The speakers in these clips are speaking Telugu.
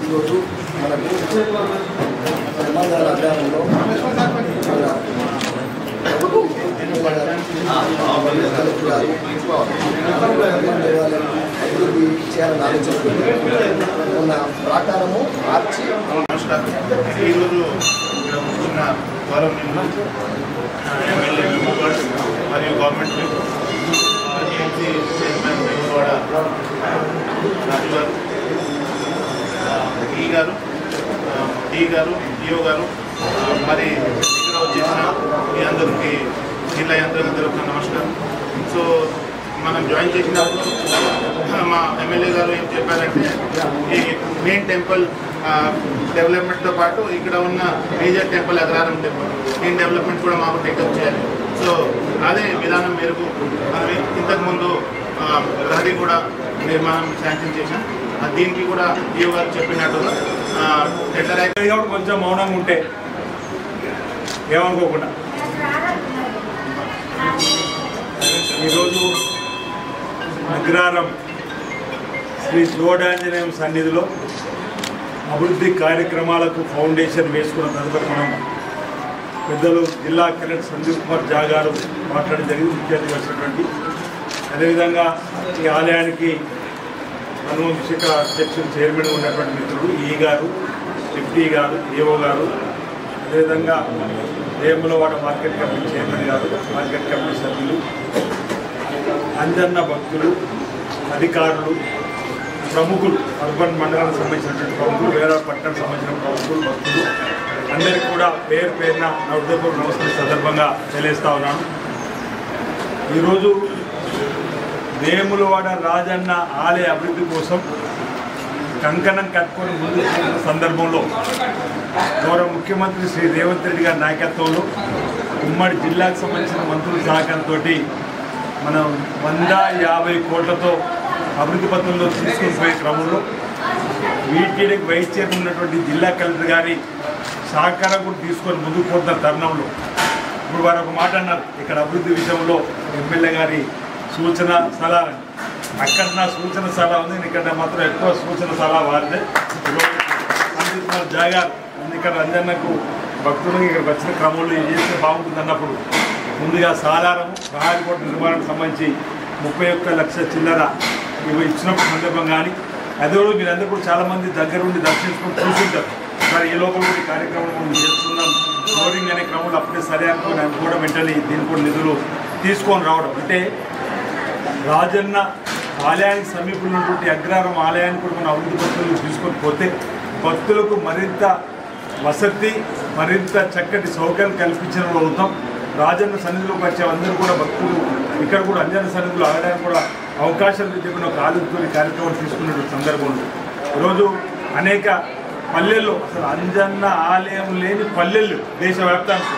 ఈరోజు మనకు ప్రమాదాల అధ్యయనంలో అభివృద్ధి చేయాలని ఆలోచిస్తుంది ఉన్న ప్రకారము మార్చి. నమస్కారం. ఈరోజు ఇక్కడ కూర్చున్న గౌరవనీయులు ఎమ్మెల్యే మరియు గవర్నమెంట్ ఏఎంసీ చైర్మన్ దేవరవాడ రాజు గారు, ఈ గారు, డి గారు, డిఓ గారు, మరి ఇక్కడ వచ్చేసిన మీ అందరికీ జిల్లా యంత్రాంగందరికీ నమస్కారం. సో మనం జాయిన్ చేసినప్పుడు మా ఎమ్మెల్యే గారు ఏం చెప్పారంటే ఈ మెయిన్ టెంపుల్ డెవలప్మెంట్తో పాటు ఇక్కడ ఉన్న మేజర్ టెంపుల్ అగ్రహారం టెంపుల్ మెయిన్ డెవలప్మెంట్ కూడా మాకు టేకప్ చేయాలి. సో అదే విధానం మేరకు మనం ఇంతకుముందు ప్రహరీ కూడా నిర్మాణం శాంక్షన్ చేశాం. దీనికి కూడా డిఓ గారు చెప్పినట్టుగా టెండర్ అయితే కొంచెం మౌనంగా ఉంటే ఏమనుకోకుండా ఈరోజు అగ్రహారం శ్రీ శివడాంజనేయం సన్నిధిలో అభివృద్ధి కార్యక్రమాలకు ఫౌండేషన్ వేసుకున్న తదుపరి మనం పెద్దలు జిల్లా కలెక్టర్ సందీప్ కుమార్ జా గారు మాట్లాడడం జరిగింది. ముఖ్య అతిథిగా వచ్చినటువంటి అదేవిధంగా ఈ ఆలయానికి అనువంశిక సెక్షన్ చైర్మన్ ఉన్నటువంటి మిత్రుడు ఈ గారు, డిప్టీ గారు, ఏఓ గారు, అదేవిధంగా వేములవాడ మార్కెట్ కమిటీ చైర్మన్ గారు, మార్కెట్ కమిటీ సభ్యులు, అంజన్న భక్తులు, అధికారులు, ప్రముఖులు, అర్బన్ మండలానికి సంబంధించినటువంటి ప్రముఖులు, వేరే పట్టణానికి సంబంధించిన ప్రముఖులు, భక్తులు అందరికీ కూడా పేరు పేరున నా హృదయపూర్వక నమస్కారం సందర్భంగా తెలియజేస్తా ఉన్నాను. ఈరోజు వేములవాడ రాజన్న ఆలయ అభివృద్ధి కోసం కంకణం కట్టుకొని ముందు సందర్భంలో గౌరవ ముఖ్యమంత్రి శ్రీ రేవంత్ రెడ్డి గారి నాయకత్వంలో ఉమ్మడి జిల్లాకు సంబంధించిన మంత్రుల సహకారంతో మనం 150 కోట్లతో అభివృద్ధి పథంలో తీసుకొని పోయే క్రమంలో వీటీడీకి వైస్ చైర్మన్ ఉన్నటువంటి జిల్లా కలెక్టర్ గారి సహకారం కూడా తీసుకొని ముందుకు పోతున్న తరుణంలో ఇప్పుడు వారు ఒక మాట అన్నారు, ఇక్కడ అభివృద్ధి విషయంలో ఎమ్మెల్యే గారి సూచన సలహా, అక్కడ నా సూచన సలహా ఉంది, ఇక్కడ మాత్రం ఎక్కువ సూచన సలహా వారిదే. సందీప్ కుమార్ జా గారు ఇక్కడ రంజన్నకు భక్తులకు ఇక్కడ వచ్చిన క్రమంలో ఇది చేస్తే బాగుంటుంది అన్నప్పుడు ముందుగా సాధారణ ప్రహారీ కోట నిర్మాణానికి సంబంధించి 31 లక్షల చిల్లర ఇవి ఇచ్చినప్పుడు సందర్భం కానీ అదే రోజు మీరందరూ కూడా చాలామంది దగ్గర ఉండి దర్శించుకొని చూస్తుంటారు. సార్ ఈ లోపల కూడా ఈ కార్యక్రమం మనం చేస్తున్నాం ఫ్లోరింగ్ అనే క్రమంలో అప్పుడే సరే అనుకుని కూడా వెంటనే దీనికి కూడా నిధులు తీసుకొని రావడం అంటే రాజన్న ఆలయానికి సమీపంలో ఉన్నటువంటి అగ్రహారం ఆలయాన్ని కూడా మనం అభివృద్ధి పద్ధతులు తీసుకొని పోతే భక్తులకు మరింత వసతి, మరింత చక్కటి సౌకర్యం కల్పించడం అవుతాం. రాజన్న సన్నిధిలోకి వచ్చే అందరూ కూడా భక్తులు ఇక్కడ కూడా అంజన్న సన్నిధిలో ఆగడానికి కూడా అవకాశాలు చెప్పిన ఒక ఆలోచన కార్యక్రమం తీసుకున్న సందర్భంలో ఈరోజు అనేక పల్లెల్లో అసలు అంజన్న ఆలయం లేని పల్లెళ్ళు దేశవ్యాప్తంగా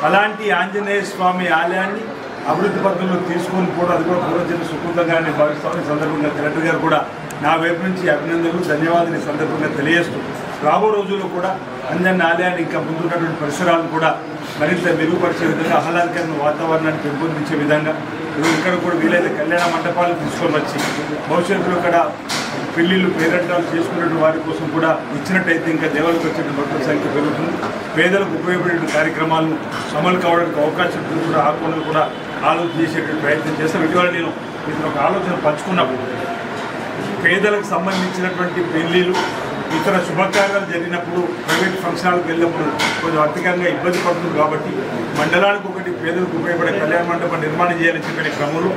అలాంటి ఆంజనేయ స్వామి ఆలయాన్ని అభివృద్ధి పద్ధతుల్లో తీసుకొని కూడా అది కూడా పూర్వజన సుకృతంగా నేను భావిస్తాను. ఈ సందర్భంగా కలెక్టర్ గారు కూడా నా వైపు నుంచి అభినందనలు, ధన్యవాదాలు ఈ సందర్భంగా తెలియజేస్తూ రాబో రోజుల్లో కూడా అంజన్న ఆలయాన్ని ఇంకా ముందున్నటువంటి పరిసరాలను కూడా మరింత మెరుగుపరిచే విధంగా ఆహ్లాదకరమైన వాతావరణాన్ని పెంపొందించే విధంగా ఇక్కడ కూడా వీలైతే కళ్యాణ మంటపాలను తీసుకొని వచ్చి భవిష్యత్తులో ఇక్కడ పెళ్లిళ్ళు పేరంటాలు చేసుకున్నటువంటి వారి కోసం కూడా ఇచ్చినట్టయితే ఇంకా దేవాలకు వచ్చేటువంటి భక్తుల సంఖ్య పెరుగుతుంది. పేదలకు ఉపయోగపడే కార్యక్రమాలను అమలు కావడానికి అవకాశం కూడా ఆ కోణాలు కూడా ఆలోచన చేసేటువంటి ప్రయత్నం చేస్తాం. ఇటీవల నేను ఇతను ఒక ఆలోచన పంచుకున్నప్పుడు పేదలకు సంబంధించినటువంటి పెళ్లిళ్ళు ఇతర శుభకార్యాలు జరిగినప్పుడు ప్రైవేట్ ఫంక్షన్లకు వెళ్ళినప్పుడు కొంచెం ఆర్థికంగా ఇబ్బంది పడుతుంది కాబట్టి మండలానికి ఒకటి పేదలకు ఉపయోగపడే కళ్యాణ మండపం నిర్మాణం చేయాలని చెప్పిన క్రమంలో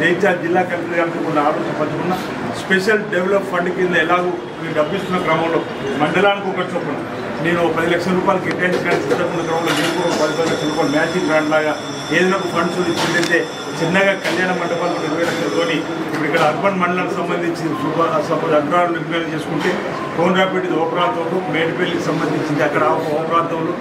జైత్యాల జిల్లా కలెక్టర్ గారికి కొన్ని ఆలోచన పంచుకున్న స్పెషల్ డెవలప్ ఫండ్ కింద ఎలాగూ మీరు డబ్బిస్తున్న క్రమంలో మండలానికి ఒక చొప్పున నేను 10 లక్షల రూపాయలు కేటాయించడానికి సిద్ధమైన క్రమంలో నేను కూడా 10 లక్షల రూపాయలు మ్యాచింగ్ గ్రాంట్ లాగా ఏదైనా ఫండ్స్ ఇచ్చిందంటే చిన్నగా కళ్యాణ మండపాలు 20 లక్షలతోని ఇప్పుడు ఇక్కడ అర్బన్ మండలానికి సంబంధించి సపోజ్ అగ్రహారం నిర్మాణం చేసుకుంటే కోనరాపేట ఓ ప్రాంతంలో మేడిపల్లికి సంబంధించింది అక్కడ ఓ ప్రాంతంలో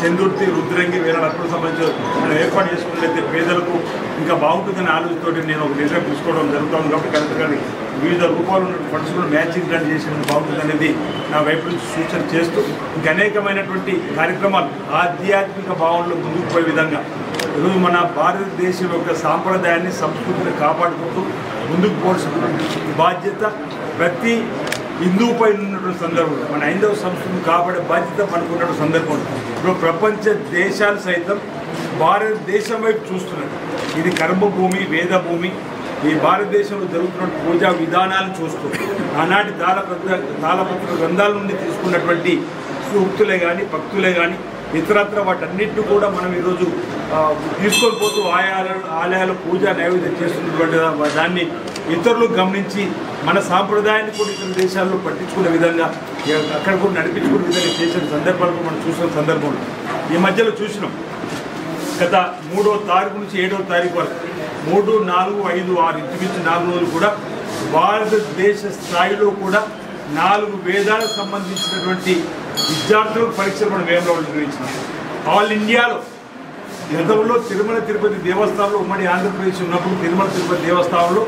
చందుర్తి రుద్రంగి వేరే అక్కడ సంబంధించి మనం ఏర్పాటు చేసుకున్నట్లయితే పేదలకు ఇంకా బాగుంటుందని ఆలోచనతో నేను ఒక నిర్ణయం తీసుకోవడం జరుగుతుంది. కాబట్టి కలెక్టర్ గారిని వివిధ రూపాలు ఉన్న ఫండ్స్ కూడా మ్యాచింగ్ గ్రాంట్ చేసిన బాగుంటుంది అనేది నా వైపు నుంచి సూచన చేస్తూ ఇంకా అనేకమైనటువంటి కార్యక్రమాలు ఆధ్యాత్మిక భావనలో ముందుకు పోయే విధంగా ఈరోజు మన భారతదేశం యొక్క సాంప్రదాయాన్ని సంస్కృతిని కాపాడుకుంటూ ముందుకు పోవాల్సినటువంటి బాధ్యత ప్రతి హిందువుపై ఉన్నటువంటి సందర్భం మన హైందవ సంస్కృతిని కాపాడే బాధ్యత మనకున్నటువంటి సందర్భం. ఇప్పుడు ప్రపంచ దేశాలు సైతం భారతదేశం వైపు చూస్తున్నాయి. ఇది కర్మభూమి, వేదభూమి. ఈ భారతదేశంలో జరుగుతున్న పూజా విధానాలను చూస్తూ ఆనాటి తాళపత్ర గ్రంథాల నుండి తీసుకున్నటువంటి సూక్తులే కానీ భక్తులే కానీ ఇతరత్ర వాటన్నిటిని కూడా మనం ఈరోజు తీసుకొని పోతూ ఆలయాల పూజ నైవేద్యం చేస్తున్నటువంటి దాన్ని ఇతరులు గమనించి మన సాంప్రదాయాన్ని కూడా ఇతర దేశాల్లో పట్టించుకునే విధంగా అక్కడ కూడా నడిపించుకునే విధంగా చేసిన సందర్భాలను మనం చూసిన సందర్భంలో ఈ మధ్యలో చూసినాం. గత 3వ తారీఖు నుంచి 7వ తారీఖు వరకు 3, 4, 5, 6 ఇంచుమించు 4 రోజులు కూడా భారతదేశ స్థాయిలో కూడా 4 వేదాలకు సంబంధించినటువంటి విద్యార్థులకు పరీక్షలు మనం వేమలో నిర్వహించినాం. ఆల్ ఇండియాలో గతంలో తిరుమల తిరుపతి దేవస్థానంలో ఉమ్మడి ఆంధ్రప్రదేశ్ ఉన్నప్పుడు తిరుమల తిరుపతి దేవస్థానంలో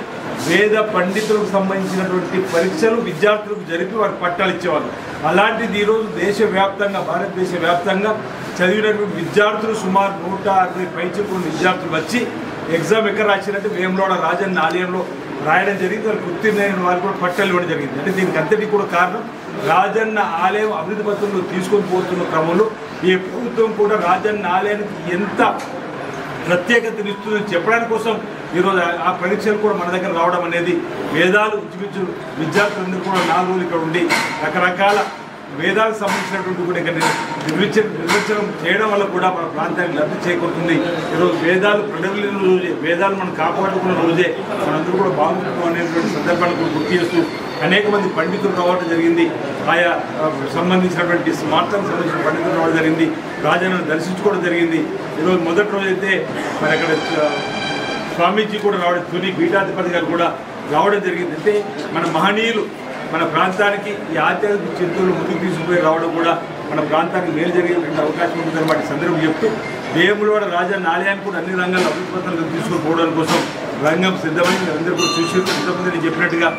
వేద పండితులకు సంబంధించినటువంటి పరీక్షలు విద్యార్థులకు జరిపి వారికి పట్టాలు ఇచ్చేవాళ్ళు. అలాంటిది ఈరోజు దేశవ్యాప్తంగా భారతదేశ వ్యాప్తంగా చదివినటువంటి విద్యార్థులు సుమారు 160 పైచిలకు విద్యార్థులు వచ్చి ఎగ్జామ్ ఎక్కడ రాసినట్టు వేములవాడ రాజన్న ఆలయంలో రాయడం జరిగింది. వారికి ఉత్తీర్ణమైన వారికి కూడా పట్టాలు ఇవ్వడం జరిగింది. అంటే దీనికి అంతటికీ కూడా కారణం రాజన్న ఆలయం అభివృద్ధి పత్రంలో తీసుకొని పోతున్న క్రమంలో ఈ ప్రభుత్వం కూడా రాజన్న ఆలయానికి ఎంత ప్రత్యేకతనిస్తుందని చెప్పడానికి కోసం ఈరోజు ఆ పరీక్షలు కూడా మన దగ్గర రావడం అనేది వేదాలు ఇంచుమించు విద్యార్థులందరూ కూడా 4 రోజులు ఇక్కడ ఉండి రకరకాల వేదాలకు సంబంధించినటువంటి కూడా ఇక్కడ నిర్వచనం చేయడం వల్ల కూడా మన ప్రాంతానికి లబ్ధి చేకూరుతుంది. ఈరోజు వేదాలు ప్రజలిన రోజే వేదాలు మనం కాపాడుకున్న రోజే మనందరూ కూడా బాగుంటాం అనేటువంటి సందర్భాన్ని కూడా గుర్తు చేస్తూ అనేక మంది పండితులు రావడం జరిగింది. ఆయా సంబంధించినటువంటి స్మార్తానికి సంబంధించిన పండితులు రావడం జరిగింది. రాజన్నను దర్శించుకోవడం జరిగింది. ఈరోజు మొదటి రోజైతే మరి అక్కడ స్వామీజీ కూడా రావడం తుని పీఠాధిపతి గారు కూడా రావడం జరిగింది. అంటే మన మహనీయులు మన ప్రాంతానికి ఈ ఆధ్యాత్మిక చింతలు ముందుకు తీసుకుపోయి రావడం కూడా మన ప్రాంతానికి మేలు జరిగేటువంటి అవకాశం ఉంటుందని వాటి సందర్భం చెప్తూ వేములవాడ రాజన్న ఆలయాన్ని కూడా అన్ని రంగాల్లో అభివృద్ధి పత్రాలు తీసుకొని పోవడం కోసం రంగం సిద్ధమైంది. అందరూ కూడా చూసి ఇంతకుముందు నేను చెప్పినట్టుగా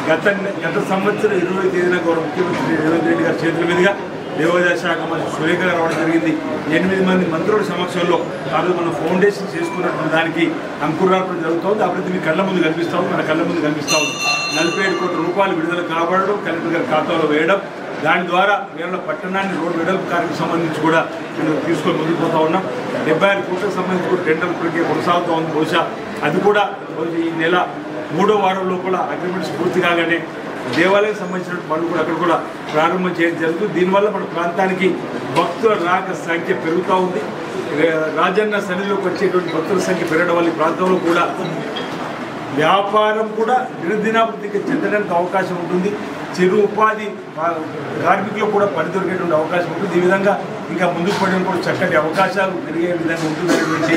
గత సంవత్సరం 20వ తేదీన గౌరవ ముఖ్యమంత్రి రేవంత్ రెడ్డి గారి చేతుల మీదుగా దేవాదాయ శాఖ మంత్రి సురేఖ గారు రావడం జరిగింది. 8 మంది మంత్రుల సమక్షంలో కాదు మనం ఫౌండేషన్ చేసుకున్నటువంటి దానికి అంకురార్పణ జరుగుతుంది. అభివృద్ధి మీ కళ్ళ ముందు కనిపిస్తూ ఉంది, మన కళ్ళ ముందు కనిపిస్తూ ఉంది. 47 కోట్ల రూపాయలు విడుదల కాబడడం, కలెక్టర్ గారి ఖాతాలో వేయడం, దాని ద్వారా వేరే పట్టణాన్ని రోడ్డు వెడల్పు కార్యక్రమం సంబంధించి కూడా మేము తీసుకొని ముందుకు పోతా ఉన్నాం. 76 కోట్లకు సంబంధించి కూడా టెండర్ ప్రక్రియ కొనసాగుతూ ఉంది. బహుశా అది కూడా ఈ నెల 3వ వారం లోపల అగ్రిమెంట్స్ పూర్తి కాగానే దేవాలయం సంబంధించిన పనులు కూడా అక్కడ కూడా ప్రారంభం చేయడం జరుగుతుంది. దీనివల్ల మన ప్రాంతానికి భక్తుల రాక సంఖ్య పెరుగుతూ ఉంది. రాజన్న సన్నిధిలోకి వచ్చేటువంటి భక్తుల సంఖ్య పెరగడం వల్ల ఈ ప్రాంతంలో కూడా వ్యాపారం కూడా దినదినాభివృద్ధికి చెందడానికి అవకాశం ఉంటుంది. చిరు ఉపాధి కార్మికులకు కూడా పని దొరికేటువంటి అవకాశం ఉంటుంది. ఈ విధంగా ఇంకా ముందుకు పడడం కూడా చక్కటి అవకాశాలు పెరిగే విధంగా ఉంటుందనేటువంటి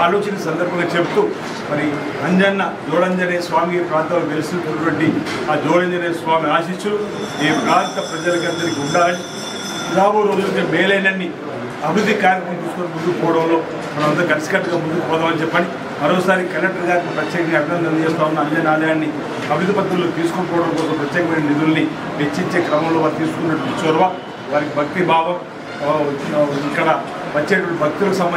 ఆలోచన సందర్భంగా చెప్తూ మరి అంజన్న జోడంజనేయ స్వామి ప్రాంతంలో వెలుస్తున్నటువంటి ఆ జోడంజనేయ స్వామి ఆశీస్సులు ఈ ప్రాంత ప్రజలకి అందరికీ ఉండాలని రాబో రోజులకి మేలైనన్ని అభివృద్ధి కార్యక్రమం తీసుకొని ముందుకు పోవడంలో మనంతా కలిసికట్టుగా ముందుకు పోదామని చెప్పని మరోసారి కలెక్టర్ గారికి ప్రత్యేకంగా అభినందనలు చేస్తూ ఉన్న అంజన్న ఆలయాన్ని అభివృద్ధి పత్రంలో తీసుకొని పోవడం కోసం ప్రత్యేకమైన నిధుల్ని వెచ్చించే క్రమంలో వారు తీసుకున్నటువంటి చొరవ వారికి భక్తి భావం ఇక్కడ వచ్చేటువంటి భక్తులకు సంబంధించి